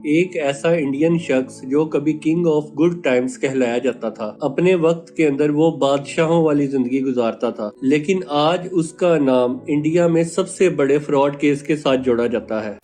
ایک ایسا انڈین شخص جو کبھی کنگ آف گڈ ٹائمز کہلایا جاتا تھا، اپنے وقت کے اندر وہ بادشاہوں والی زندگی گزارتا تھا، لیکن آج اس کا نام انڈیا میں سب سے بڑے فراڈ کیس کے ساتھ جوڑا جاتا ہے۔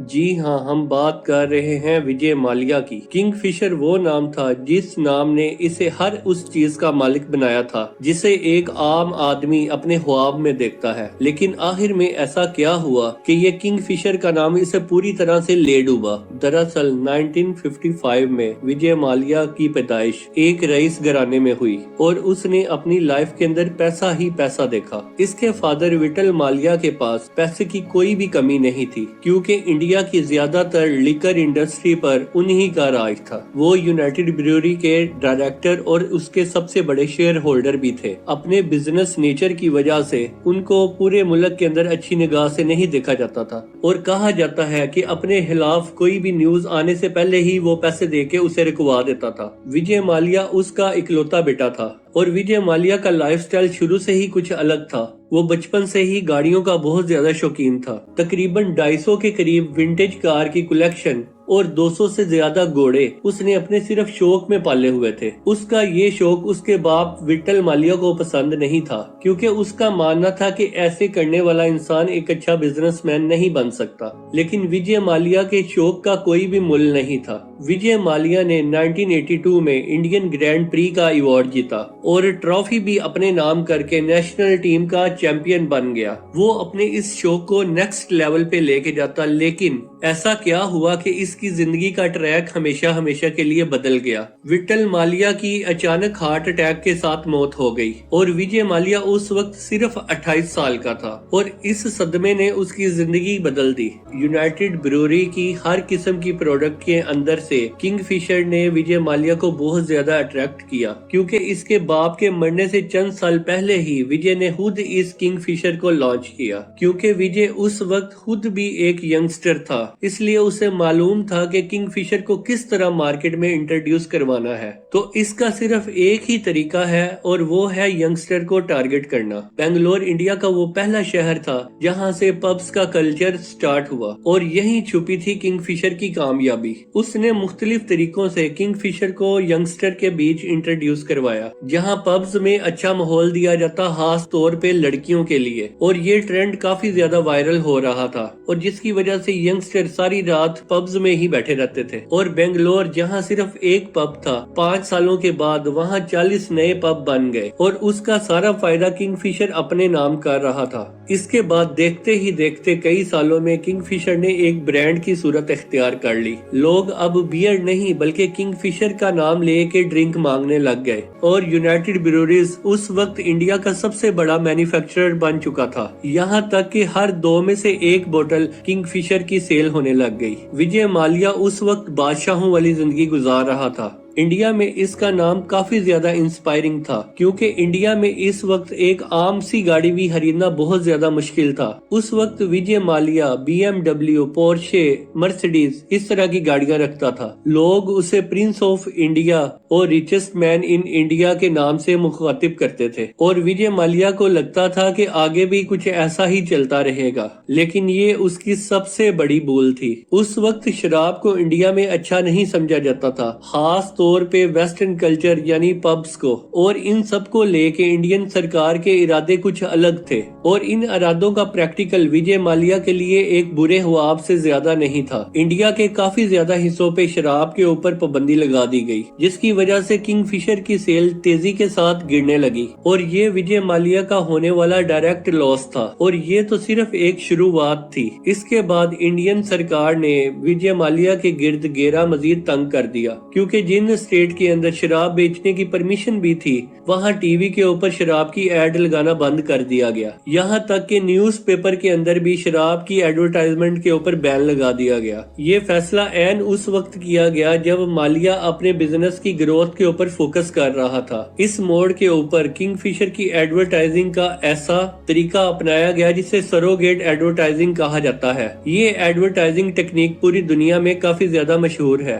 جی ہاں، ہم بات کر رہے ہیں وجے مالیا کی۔ کنگ فشر وہ نام تھا جس نام نے اسے ہر اس چیز کا مالک بنایا تھا جسے ایک عام آدمی اپنے خواب میں دیکھتا ہے، لیکن آخر میں ایسا کیا ہوا کہ یہ کنگ فشر کا نام اسے پوری طرح سے لے ڈوبا۔ دراصل 1955 میں وجے مالیا کی پیدائش ایک رئیس گھرانے میں ہوئی اور اس نے اپنی لائف کے اندر پیسہ ہی پیسہ دیکھا۔ اس کے فادر وٹل مالیا کے پاس پیسے کی کوئی بھی کمی نہیں تھی، کیونکہ انڈیا کی زیادہ تر لیکر انڈسٹری پر انہی کا راج تھا۔ وہ یونائٹڈ بریوری کے ڈائریکٹر اور اس کے سب سے بڑے شیئر ہولڈر بھی تھے۔ اپنے بزنس نیچر کی وجہ سے ان کو پورے ملک کے اندر اچھی نگاہ سے نہیں دیکھا جاتا تھا، اور کہا جاتا ہے کہ اپنے خلاف کوئی بھی نیوز آنے سے پہلے ہی وہ پیسے دے کے اسے رکوا دیتا تھا۔ وجے مالیا اس کا اکلوتا بیٹا تھا، اور وجے مالیا کا لائف سٹائل شروع سے ہی کچھ الگ تھا۔ وہ بچپن سے ہی گاڑیوں کا بہت زیادہ شوقین تھا۔ تقریباً 250 کے قریب ونٹیج کار کی کلیکشن اور 200 سے زیادہ گھوڑے اس نے اپنے صرف شوق میں پالے ہوئے تھے۔ اس کا یہ شوق اس کے باپ وٹل مالیا کو پسند نہیں تھا، کیونکہ اس کا ماننا تھا کہ ایسے کرنے والا انسان ایک اچھا بزنس مین نہیں بن سکتا۔ لیکن وجے مالیا کے شوق کا کوئی بھی مول نہیں تھا۔ وجے مالیا نے 1982 میں انڈین گرینڈ پری کا ایوارڈ جیتا اور ٹرافی بھی اپنے نام کر کے نیشنل ٹیم کا چیمپئن بن گیا۔ وہ اپنے اس شوق کو نیکسٹ لیول پہ لے کے جاتا، لیکن ایسا کیا ہوا کہ اس کی زندگی کا ٹریک ہمیشہ کے لیے بدل گیا۔ وٹل مالیا کی اچانک ہارٹ اٹیک کے ساتھ موت ہو گئی، اور وجے مالیا اس وقت صرف 28 سال کا تھا، اور اس صدمے نے اس کی زندگی بدل دی۔ یونائٹڈ بریوری کی ہر قسم کی پروڈکٹ کے اندر سے کنگ فشر نے وجے مالیا کو بہت زیادہ اٹریکٹ کیا، کیونکہ اس کے باپ کے مرنے سے چند سال پہلے ہی وجے نے خود اس کنگ فشر کو لانچ کیا۔ کیونکہ وجے اس وقت خود بھی ایک ینگسٹر تھا، اس لیے اسے معلوم تھا کہ کنگ فشر کو کس طرح مارکیٹ میں انٹروڈیوس کروانا ہے۔ تو اس کا صرف ایک ہی طریقہ ہے، اور وہ ہے ینگسٹر کو ٹارگٹ کرنا۔ بنگلور انڈیا کا وہ پہلا شہر تھا جہاں سے پبز کا کلچر سٹارٹ ہوا، اور یہیں چھپی تھی کنگ فشر کی کامیابی۔ اس نے مختلف طریقوں سے کنگ فشر کو ینگسٹر کے بیچ انٹروڈیوس کروایا، جہاں پبز میں اچھا ماحول دیا جاتا، خاص طور پہ لڑکیوں کے لیے، اور یہ ٹرینڈ کافی زیادہ وائرل ہو رہا تھا، اور جس کی وجہ سے ینگسٹر ساری رات پبز میں ہی بیٹھے رہتے تھے۔ اور بنگلور جہاں صرف ایک پب تھا، 5 سالوں کے بعد وہاں 40 نئے پب بن گئے، اور اس کا سارا فائدہ کنگ فشر اپنے نام کر رہا تھا۔ اس کے بعد دیکھتے ہی دیکھتے کئی سالوں میں کنگ فشر نے ایک برانڈ کی صورت اختیار کر لی۔ لوگ اب بیئر نہیں بلکہ کنگ فشر کا نام لے کے ڈرنک مانگنے لگ گئے، اور یونائٹڈ بریوریز اس وقت انڈیا کا سب سے بڑا مینوفیکچرر بن چکا تھا، یہاں تک کہ ہر 2 میں سے 1 بوتل کنگ فشر کی سیل ہونے لگ گئی۔ وجے مالیا اس وقت بادشاہوں والی زندگی گزار رہا تھا۔ انڈیا میں اس کا نام کافی زیادہ انسپائرنگ تھا، کیونکہ انڈیا میں اس وقت ایک عام سی گاڑی بھی خریدنا بہت زیادہ مشکل تھا۔ اس وقت وجے مالیا BMW، پورشے، مرسیڈیز اس طرح کی گاڑیاں رکھتا تھا۔ لوگ اسے پرنس آف انڈیا اور ریچسٹ مین ان انڈیا کے نام سے مخاطب کرتے تھے، اور وجے مالیا کو لگتا تھا کہ آگے بھی کچھ ایسا ہی چلتا رہے گا، لیکن یہ اس کی سب سے بڑی بھول تھی۔ اس وقت شراب کو انڈیا میں اچھا نہیں سمجھا جاتا تھا، خاص طور پہ ویسٹرن کلچر یعنی پبز کو، اور ان سب کو لے کے انڈین سرکار کے ارادے کچھ الگ تھے، اور ان ارادوں کا پریکٹیکل وجے مالیا کے لیے ایک برے خواب سے زیادہ نہیں تھا۔ انڈیا کے کافی زیادہ حصوں پہ شراب کے اوپر پابندی لگا دی گئی، جس کی وجہ سے کنگ فشر کی سیل تیزی کے ساتھ گرنے لگی، اور یہ وجے مالیا کا ہونے والا ڈائریکٹ لاس تھا، اور یہ تو صرف ایک شروعات تھی۔ اس کے بعد انڈین سرکار نے وجے مالیا کے گرد گھیرا مزید تنگ کر دیا، کیونکہ جن اسٹیٹ کے اندر شراب بیچنے کی پرمیشن بھی تھی، وہاں ٹی وی کے اوپر شراب کی ایڈ لگانا بند کر دیا گیا، یہاں تک کہ نیوز پیپر کے اندر بھی شراب کی ایڈورٹائزمنٹ کے اوپر بین لگا دیا گیا۔ یہ فیصلہ عین اس وقت کیا گیا جب مالیا اپنے بزنس کی گروتھ کے اوپر فوکس کر رہا تھا۔ اس موڑ کے اوپر کنگ فشر کی ایڈورٹائزنگ کا ایسا طریقہ اپنایا گیا جسے سروگیٹ ایڈورٹائزنگ کہا جاتا ہے۔ یہ ایڈورٹائزنگ ٹیکنیک پوری دنیا میں کافی زیادہ مشہور ہے۔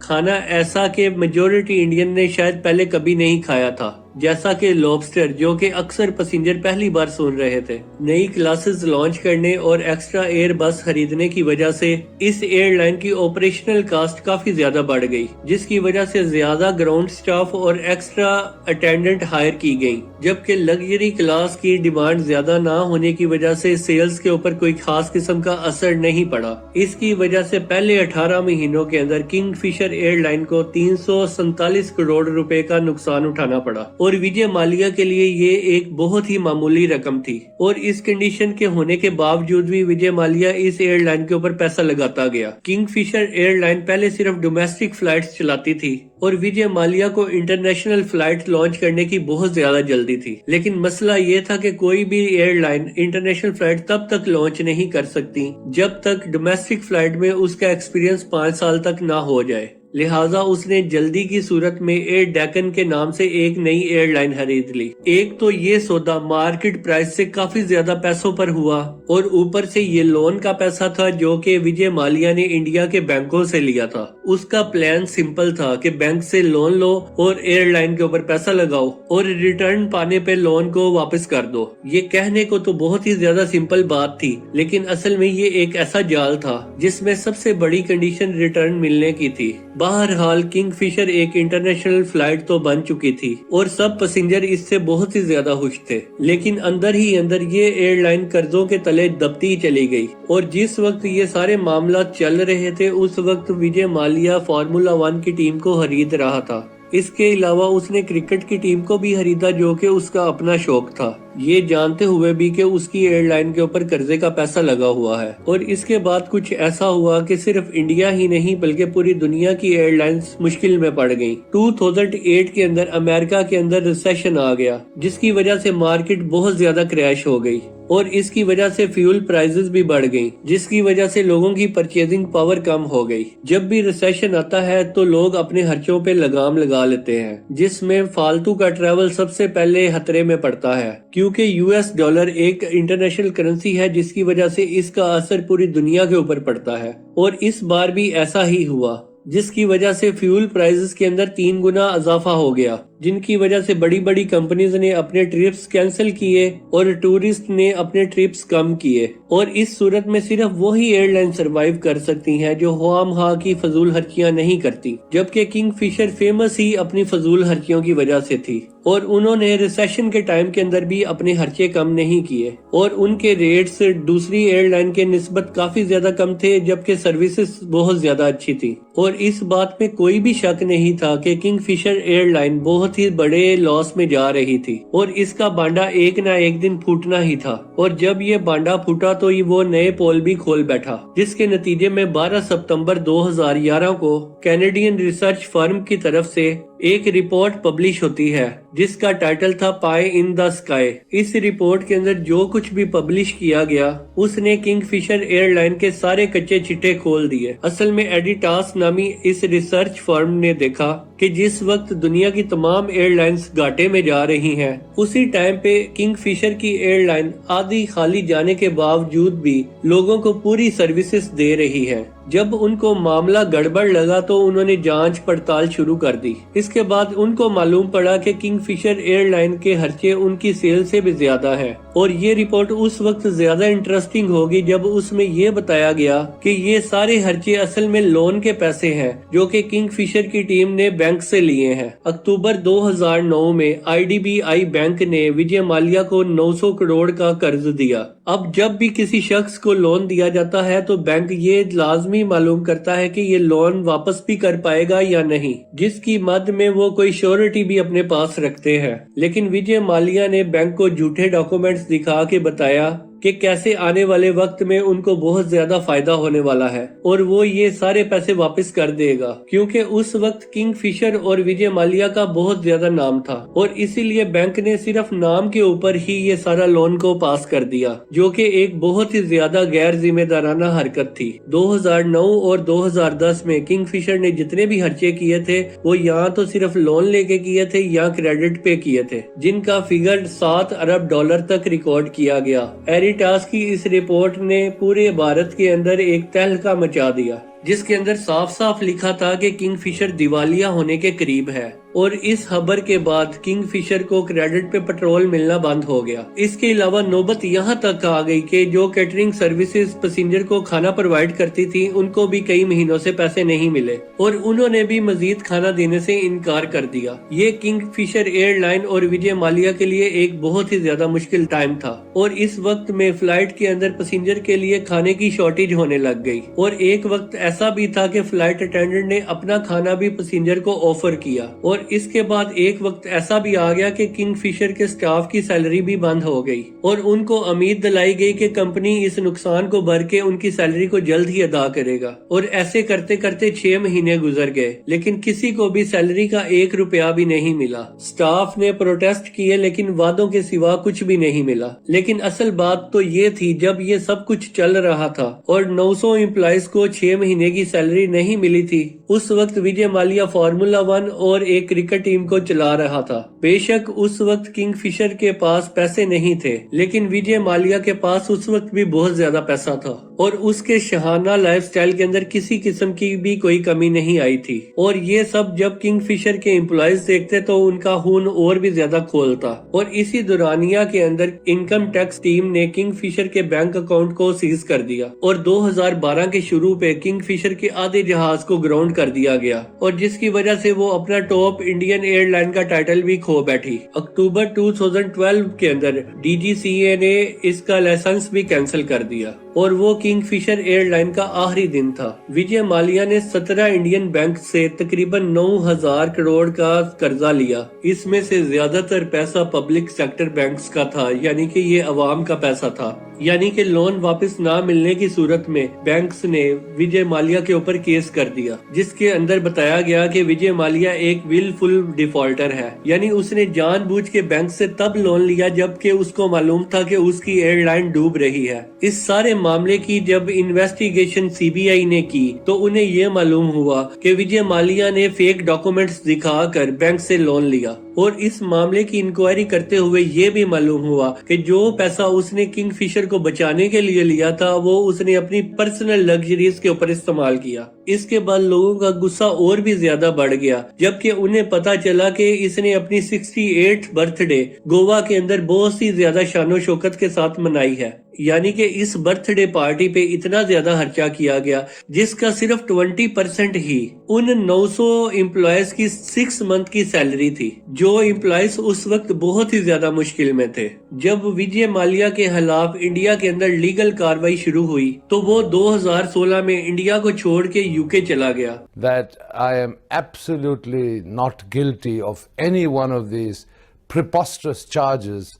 کھانا ایسا کہ میجورٹی انڈین نے شاید پہلے کبھی نہیں کھایا تھا، جیسا کہ لوبسٹر، جو کہ اکثر پیسنجر پہلی بار سن رہے تھے۔ نئی کلاسز لانچ کرنے اور ایکسٹرا ایئر بس خریدنے کی وجہ سے اس ایئر لائن کی آپریشنل کاسٹ کافی زیادہ بڑھ گئی، جس کی وجہ سے زیادہ گراؤنڈ سٹاف اور ایکسٹرا اٹینڈنٹ ہائر کی گئی، جبکہ لگژری کلاس کی ڈیمانڈ زیادہ نہ ہونے کی وجہ سے سیلز کے اوپر کوئی خاص قسم کا اثر نہیں پڑا۔ اس کی وجہ سے پہلے 18 مہینوں کے اندر کنگ فشر ایئر لائن کو 347 کروڑ روپے کا نقصان اٹھانا پڑا، اور وجے مالیہ کے لیے یہ ایک بہت ہی معمولی رقم تھی۔ اور اس کنڈیشن کے ہونے کے باوجود بھی وجے مالیہ اس ایئر لائن کے اوپر پیسہ لگاتا گیا۔ کنگ فشر ایئر لائن پہلے صرف ڈومیسٹک فلائٹس چلاتی تھی، اور وجے مالیہ کو انٹرنیشنل فلائٹ لانچ کرنے کی بہت زیادہ جلدی تھی، لیکن مسئلہ یہ تھا کہ کوئی بھی ایئر لائن انٹرنیشنل فلائٹ تب تک لانچ نہیں کر سکتی جب تک ڈومیسٹک فلائٹ میں اس کا ایکسپیرینس 5 سال تک نہ ہو جائے۔ لہٰذا اس نے جلدی کی صورت میں ایئر ڈیکن کے نام سے ایک نئی ایئر لائن خرید لی۔ ایک تو یہ سودا مارکیٹ پرائس سے کافی زیادہ پیسوں پر ہوا، اور اوپر سے یہ لون کا پیسہ تھا جو کہ وجے مالیہ نے انڈیا کے بینکوں سے لیا تھا۔ اس کا پلان سمپل تھا کہ بینک سے لون لو اور ایئر لائن کے اوپر پیسہ لگاؤ اور ریٹرن پانے پہ لون کو واپس کر دو۔ یہ کہنے کو تو بہت ہی زیادہ سمپل بات تھی، لیکن اصل میں یہ ایک ایسا جال تھا جس میں سب سے بڑی کنڈیشن ریٹرن ملنے کی تھی۔ بہرحال کنگ فشر ایک انٹرنیشنل فلائٹ تو بن چکی تھی اور سب پیسنجر اس سے بہت ہی زیادہ خوش تھے، لیکن اندر ہی اندر یہ ایئر لائن قرضوں کے تلے دبتی چلی گئی۔ اور جس وقت یہ سارے معاملات چل رہے تھے اس وقت وجے مالیہ فارمولا 1 کی ٹیم کو خرید رہا تھا۔ اس کے علاوہ اس نے کرکٹ کی ٹیم کو بھی خریدا جو کہ اس کا اپنا شوق تھا، یہ جانتے ہوئے بھی کہ اس کی ایئر لائن کے اوپر قرضے کا پیسہ لگا ہوا ہے۔ اور اس کے بعد کچھ ایسا ہوا کہ صرف انڈیا ہی نہیں بلکہ پوری دنیا کی ایئر لائنز مشکل میں پڑ گئیں۔ 2008 کے اندر امریکہ کے اندر ریسیشن آ گیا، جس کی وجہ سے مارکیٹ بہت زیادہ کریش ہو گئی، اور اس کی وجہ سے فیول پرائزز بھی بڑھ گئیں، جس کی وجہ سے لوگوں کی پرچیزنگ پاور کم ہو گئی۔ جب بھی ریسیشن آتا ہے تو لوگ اپنے خرچوں پہ لگام لگا لیتے ہیں، جس میں فالتو کا ٹریول سب سے پہلے خطرے میں پڑتا ہے، کیونکہ US ڈالر ایک انٹرنیشنل کرنسی ہے جس کی وجہ سے اس کا اثر پوری دنیا کے اوپر پڑتا ہے۔ اور اس بار بھی ایسا ہی ہوا، جس کی وجہ سے فیول پرائزز کے اندر 3 گنا اضافہ ہو گیا، جن کی وجہ سے بڑی بڑی کمپنیز نے اپنے ٹرپس کینسل کیے اور ٹورسٹ نے اپنے ٹرپس کم کیے۔ اور اس صورت میں صرف وہی ایئر لائن سروائیو کر سکتی ہیں جو خواہ مخواہ کی فضول خرچیاں نہیں کرتی، جبکہ کنگ فشر فیمس ہی اپنی فضول خرچیوں کی وجہ سے تھی، اور انہوں نے ریسیشن کے ٹائم کے اندر بھی اپنے خرچے کم نہیں کیے، اور ان کے ریٹس دوسری ایئر لائن کے نسبت کافی زیادہ کم تھے، جبکہ سروسز بہت زیادہ اچھی تھی۔ اور اس بات میں کوئی بھی شک نہیں تھا کہ کنگ فشر ایئر لائن بہت ہی بڑے لاس میں جا رہی تھی، اور اس کا بانڈا ایک نہ ایک دن پھوٹنا ہی تھا۔ اور جب یہ بانڈا پھوٹا تو وہ نئے پول بھی کھول بیٹھا، جس کے نتیجے میں 12 ستمبر 2011 کو کینیڈین ریسرچ فرم کی طرف سے ایک رپورٹ پبلش ہوتی ہے جس کا ٹائٹل تھا پائی ان دا سکائی۔ اس رپورٹ کے اندر جو کچھ بھی پبلش کیا گیا اس نے کنگ فشر ایئر لائن کے سارے کچے چٹے کھول دیے۔ اصل میں ایڈیٹاس نامی اس ریسرچ فرم نے دیکھا کہ جس وقت دنیا کی تمام ایئر لائنز گھاٹے میں جا رہی ہیں، اسی ٹائم پہ کنگ فشر کی ایئر لائن آدھی خالی جانے کے باوجود بھی لوگوں کو پوری سروسز دے رہی ہے۔ جب ان کو معاملہ گڑبڑ لگا تو انہوں نے جانچ پڑتال شروع کر دی۔ اس کے بعد ان کو معلوم پڑا کہ کنگ فشر ایئر لائن کے خرچے ان کی سیل سے بھی زیادہ ہیں، اور یہ رپورٹ اس وقت زیادہ انٹرسٹنگ ہوگی جب اس میں یہ بتایا گیا کہ یہ سارے خرچے اصل میں لون کے پیسے ہیں جو کہ کنگ فشر کی ٹیم نے بینک سے لیے ہیں۔ اکتوبر 2009 میں IDBI بینک نے وجے مالیہ کو 900 کروڑ کا قرض دیا۔ اب جب بھی کسی شخص کو لون دیا جاتا ہے تو بینک یہ لازمی معلوم کرتا ہے کہ یہ لون واپس بھی کر پائے گا یا نہیں، جس کی مد میں وہ کوئی شیورٹی بھی اپنے پاس رکھتے ہیں۔ لیکن وجے مالیہ نے بینک کو جھوٹے ڈاکومنٹس دکھا کے بتایا کہ کیسے آنے والے وقت میں ان کو بہت زیادہ فائدہ ہونے والا ہے اور وہ یہ سارے پیسے واپس کر دے گا، کیونکہ اس وقت کنگ فشر اور وجے مالیہ کا بہت زیادہ نام تھا، اور اسی لیے بینک نے صرف نام کے اوپر ہی یہ سارا لون کو پاس کر دیا، جو کہ ایک بہت ہی زیادہ غیر ذمہ دارانہ حرکت تھی۔ 2009 اور 2010 میں کنگ فشر نے جتنے بھی خرچے کیے تھے وہ یا تو صرف لون لے کے کیے تھے یا کریڈٹ پہ کیے تھے، جن کا فگر $7 ارب تک ریکارڈ کیا گیا۔ ٹاس کی اس رپورٹ نے پورے بھارت کے اندر ایک تہلکہ مچا دیا۔ جس کے اندر صاف صاف لکھا تھا کہ کنگ فشر دیوالیہ ہونے کے قریب ہے، اور اس خبر کے بعد کنگ فشر کو کریڈٹ پہ پیٹرول ملنا بند ہو گیا۔ اس کے علاوہ نوبت یہاں تک آ گئی کہ جو کیٹرنگ سروسز پیسنجر کو کھانا پرووائڈ کرتی تھی ان کو بھی کئی مہینوں سے پیسے نہیں ملے، اور انہوں نے بھی مزید کھانا دینے سے انکار کر دیا۔ یہ کنگ فشر ایئر لائن اور وجے مالیہ کے لیے ایک بہت ہی زیادہ مشکل ٹائم تھا، اور اس وقت میں فلائٹ کے اندر پیسنجر کے لیے کھانے کی شارٹیج ہونے لگ گئی، اور ایک وقت ایسا بھی تھا کہ فلائٹ اٹینڈنٹ نے اپنا کھانا بھی پیسنجر کو آفر کیا، اور اس کے بعد ایک وقت ایسا بھی آ گیا کہ کنگ فشر کے سٹاف کی سیلری بھی بند ہو گئی، اور ان کو امید دلائی گئی کہ کمپنی اس نقصان کو بھر کے ان کی سیلری کو جلد ہی ادا کرے گا، اور ایسے کرتے کرتے 6 مہینے گزر گئے، لیکن کسی کو بھی سیلری کا 1 روپیہ بھی نہیں ملا۔ سٹاف نے پروٹیسٹ کیے لیکن وعدوں کے سوا کچھ بھی نہیں ملا۔ لیکن اصل بات تو یہ تھی، جب یہ سب کچھ چل رہا تھا اور 900 امپلائیز کو 6 مہینے کی سیلری نہیں ملی تھی، اس وقت وجے مالیہ فارمولا 1 اور ایک کرکٹ ٹیم کو چلا رہا تھا۔ بے شک اس وقت کنگ فشر کے پاس پیسے نہیں تھے، لیکن وجے مالیہ کے پاس اس وقت بھی بہت زیادہ پیسہ تھا، اور اس کے شاہانہ لائف سٹائل کے اندر کسی قسم کی بھی کوئی کمی نہیں آئی تھی۔ اور یہ سب جب کنگ فشر کے امپلائیز دیکھتے تو ان کا خون اور بھی زیادہ کھولتا، اور اسی دورانیہ کے اندر انکم ٹیکس ٹیم نے کنگ فشر کے بینک اکاؤنٹ کو سیز کر دیا، اور 2012 کے شروع پہ کنگ فشر کے آدھے جہاز کو گراؤنڈ کر دیا گیا، اور جس کی وجہ سے وہ اپنا ٹاپ انڈین ایئر لائن کا ٹائٹل بھی کھو بیٹھی۔ اکتوبر 2012 کے اندر ڈی جی سی اے نے اس کا لائسنس بھی کینسل کر دیا، اور وہ کنگ فشر ایئر لائن کا آخری دن تھا۔ وجے مالیہ نے 17 انڈین بینک سے تقریباً 9,000 کروڑ کا قرضہ لیا۔ اس میں سے زیادہ تر پیسہ پبلک سیکٹر بینکس کا تھا، یعنی کہ یہ عوام کا پیسہ تھا، یعنی کہ لون واپس نہ ملنے کی صورت میں بینکس نے وجے مالیہ کے اوپر کیس کر دیا، جس کے اندر بتایا گیا کہ وجے مالیہ ایک ولفل ڈیفالٹر ہے، یعنی اس نے جان بوجھ کے بینک سے تب لون لیا جبکہ اس کو معلوم تھا کہ اس کی ایئر لائن ڈوب رہی ہے۔ اس سارے معاملے کی جب انویسٹیگیشن سی بی آئی نے کی تو انہیں یہ معلوم ہوا کہ وجے مالیہ نے فیک ڈاکومنٹس دکھا کر بینک سے لون لیا، اور اس معاملے کی انکوائری کرتے ہوئے یہ بھی معلوم ہوا کہ جو پیسہ اس نے کنگ فشر کو بچانے کے لیے لیا تھا وہ اس نے اپنی پرسنل لگژریز کے اوپر استعمال کیا۔ اس کے بعد لوگوں کا غصہ اور بھی زیادہ بڑھ گیا جبکہ انہیں پتا چلا کہ اس نے اپنی 68th برتھ ڈے گوا کے اندر بہت سی زیادہ شان و شوکت کے ساتھ منائی ہے، یعنی کہ اس برتھ ڈے پارٹی پہ اتنا زیادہ خرچہ کیا گیا جس کا صرف 20% ہی ان 900 امپلائیز کی 6 منتھ کی سیلری تھی، جو امپلائیز اس وقت بہت ہی زیادہ مشکل میں تھے۔ جب وجے مالیہ کے خلاف انڈیا کے اندر لیگل کاروائی شروع ہوئی تو وہ 2016 میں انڈیا کو چھوڑ کے UK چلا گیا۔ That I am absolutely not guilty of any one of these preposterous charges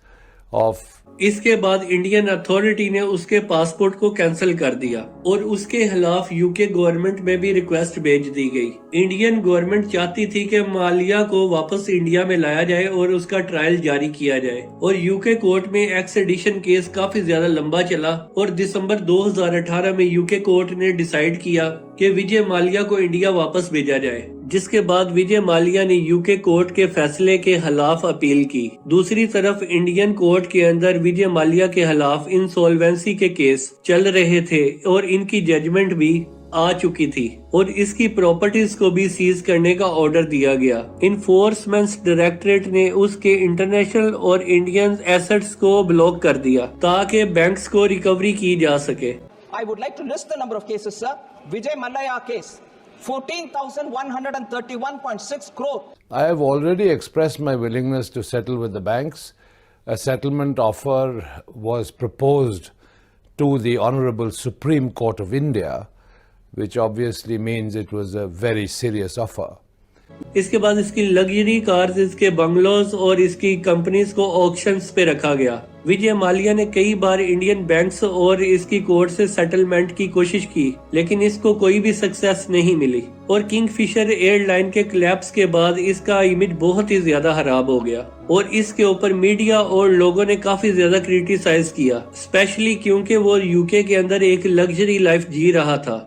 of اس کے بعد انڈین اتھارٹی نے اس کے پاسپورٹ کو کینسل کر دیا اور اس کے خلاف UK گورنمنٹ میں بھی ریکویسٹ بھیج دی گئی۔ انڈین گورنمنٹ چاہتی تھی کہ مالیہ کو واپس انڈیا میں لایا جائے اور اس کا ٹرائل جاری کیا جائے، اور UK کورٹ میں ایکسٹریڈیشن کیس کافی زیادہ لمبا چلا، اور دسمبر 2018 میں UK کورٹ نے ڈیسائیڈ کیا کہ وجے مالیہ کو انڈیا واپس بھیجا جائے، جس کے بعد وجے مالیہ نے UK کورٹ کے فیصلے کے خلاف اپیل کی۔ دوسری طرف انڈین کورٹ کے اندر وجے مالیہ کے خلاف انسولوینسی کے کیس چل رہے تھے اور ان کی ججمنٹ بھی آ چکی تھی، اور اس کی پراپرٹیز کو بھی سیز کرنے کا آرڈر دیا گیا۔ انفورسمنٹ ڈائریکٹریٹ نے اس کے انٹرنیشنل اور انڈین ایسٹس کو بلاک کر دیا تاکہ بینکس کو ریکوری کی جا سکے۔ I would like to list the number of cases, sir. Vijay Mallya case, 14,131.6 crore. I have already expressed my willingness to settle with the banks. A settlement offer was proposed to the Honorable Supreme Court of India, which obviously means it was a very serious offer. اس کے بعد اس کی luxury cars, اس کے bungalows اور اس کی companies کو آکشنز پہ رکھا گیا۔ وجے مالیہ نے کئی بار انڈین بینکس اور اس کی کورٹ سے سیٹلمنٹ کی کوشش کی لیکن اس کو کوئی بھی سکسیس نہیں ملی، اور کنگ فشر ایئر لائن کے کلیپس کے بعد اس کا امیج بہت ہی زیادہ خراب ہو گیا، اور اس کے اوپر میڈیا اور لوگوں نے کافی زیادہ کریٹیسائز کیا، اسپیشلی کیونکہ وہ UK کے اندر ایک لگژری لائف جی رہا تھا۔